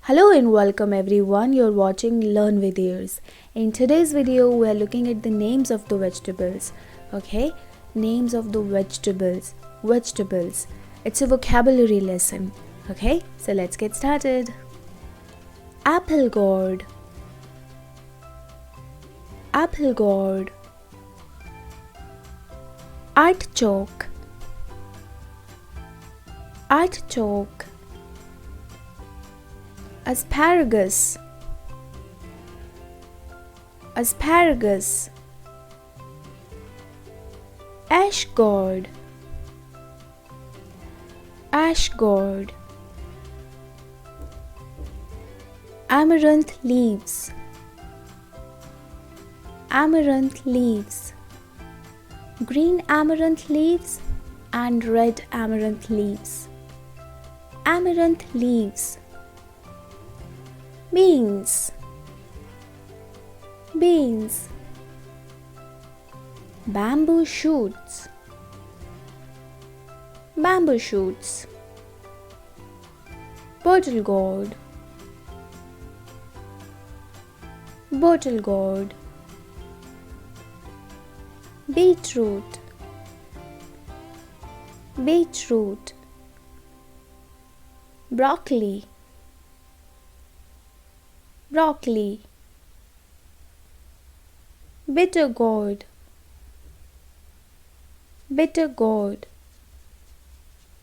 Hello and welcome everyone, you're watching Learn with Ears. In today's video we are looking at the names of the vegetables. Okay, names of the vegetables. It's a vocabulary lesson. Okay, so let's get started. Apple gourd. Apple gourd. Artichoke. Artichoke. Asparagus. Asparagus. Ash gourd. Ash gourd. Amaranth leaves. Amaranth leaves. Green amaranth leaves and red amaranth leaves. Amaranth leaves. Beans. Beans. Bamboo shoots. Bamboo shoots. Bottle gourd. Bottle gourd. Beetroot. Beetroot. Broccoli. Broccoli. Bitter gourd. Bitter gourd.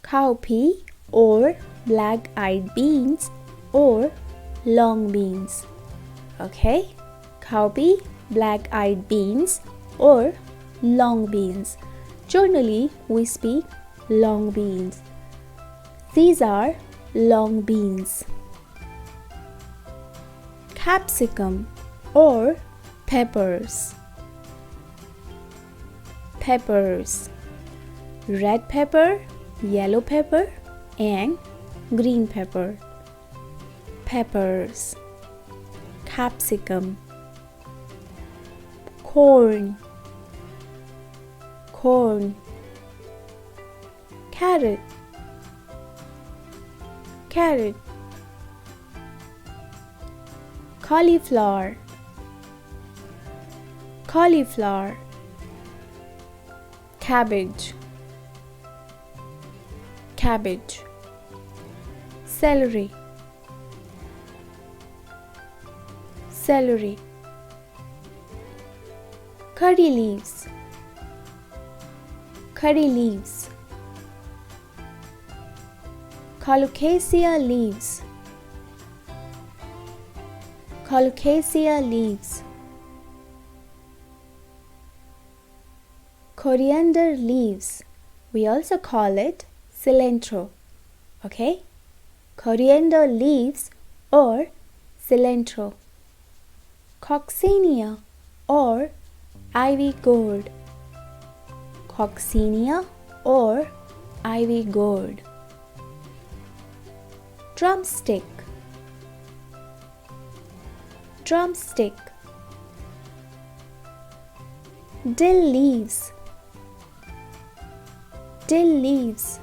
Cowpea or black-eyed beans or long beans. Okay, cowpea, black-eyed beans or long beans. Generally, we speak long beans. These are long beans. Capsicum or peppers. Peppers. Red pepper, yellow pepper and green pepper. Peppers. Capsicum. Corn. Corn. Carrot. Carrot. Cauliflower. Cauliflower. Cabbage. Cabbage. Celery. Celery. Curry leaves. Curry leaves. Colocasia leaves. Colocasia leaves. Coriander leaves. We also call it cilantro. Okay? Coriander leaves or cilantro. Coccinia or ivy gourd. Coccinia or ivy gourd. Drumstick. Drumstick. Dill leaves. Dill leaves.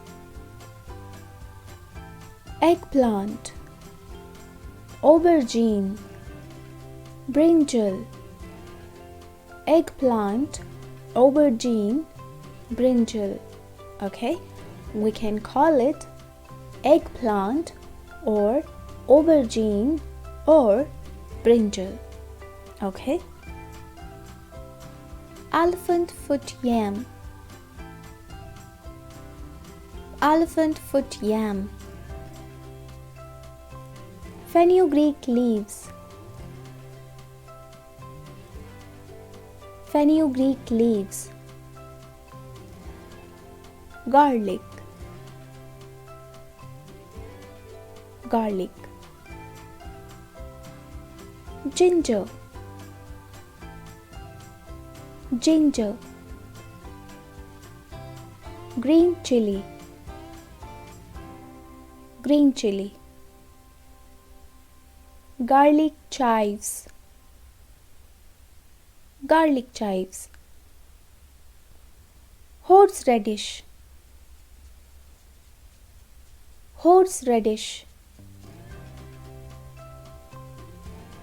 Eggplant. Aubergine. Brinjal. Eggplant, aubergine, brinjal. Okay, we can call it eggplant or aubergine or brinjal. Okay. Elephant foot yam. Elephant foot yam. Fenugreek leaves. Fenugreek leaves. Garlic. Garlic. Ginger. Ginger. Green chili. Green chili. Garlic chives. Garlic chives. Horseradish. Horseradish.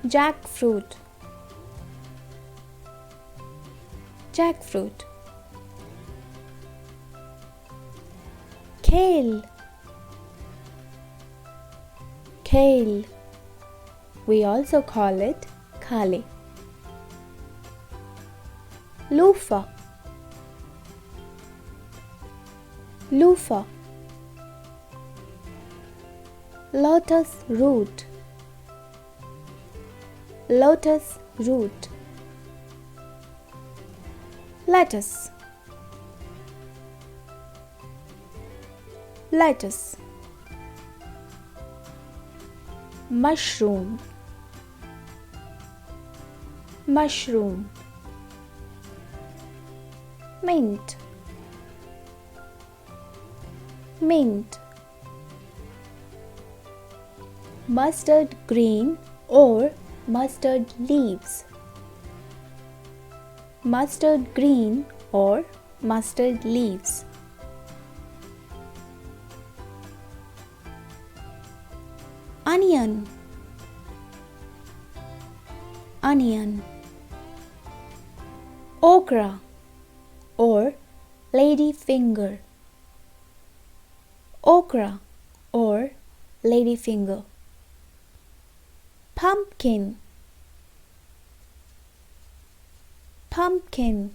jackfruit, jackfruit. Kale, kale. We also call it kale. Loofah, loofah. Lotus root, lotus root. Lettuce, lettuce. Mushroom, mushroom. Mint, mint. Mustard green or mustard leaves, mustard green or mustard leaves. Onion, onion. Okra or lady finger, okra or lady finger. Pumpkin, pumpkin.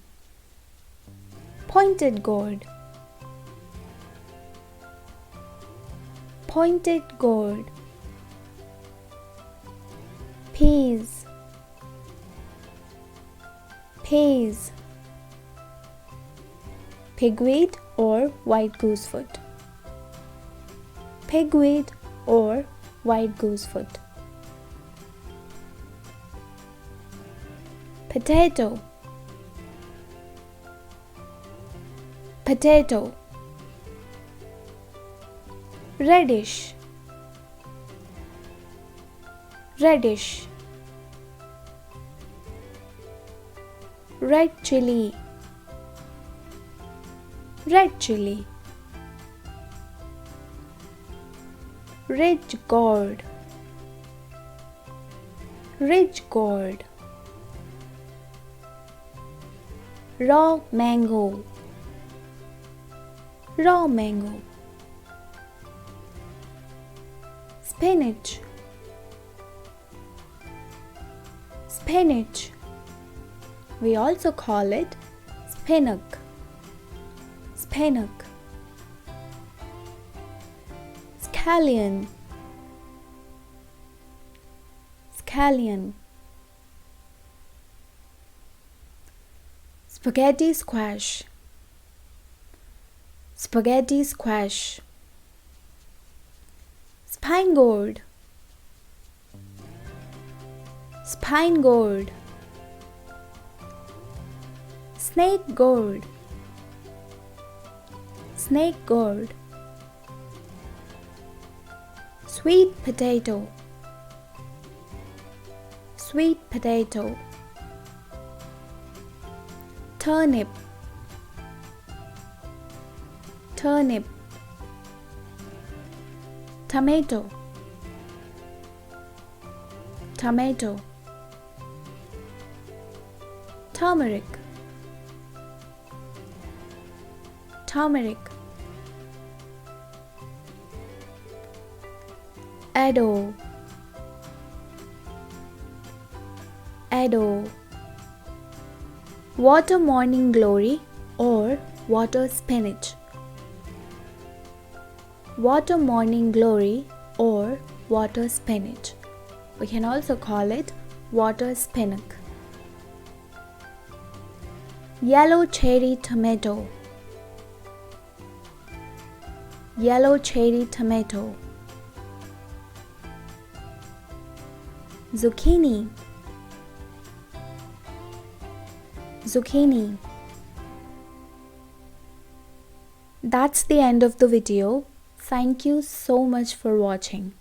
Pointed gourd, pointed gourd. Peas, peas. Pigweed or white goosefoot, pigweed or white goosefoot. Potato, potato. Radish, radish. Red chili, red chili. Ridge gourd, ridge gourd. Raw mango, raw mango. Spinach, spinach. We also call it spinach, spinach. Scallion, scallion. Spaghetti squash, spaghetti squash. Spine gourd, spine gourd. Snake gourd, snake gourd. Sweet potato, sweet potato. Turnip, turnip. Tomato, tomato. Turmeric, turmeric. Ado, ado. Water morning glory or water spinach, water morning glory or water spinach. We can also call it water spinach. Yellow cherry tomato, yellow cherry tomato. Zucchini, zucchini. That's the end of the video. Thank you so much for watching.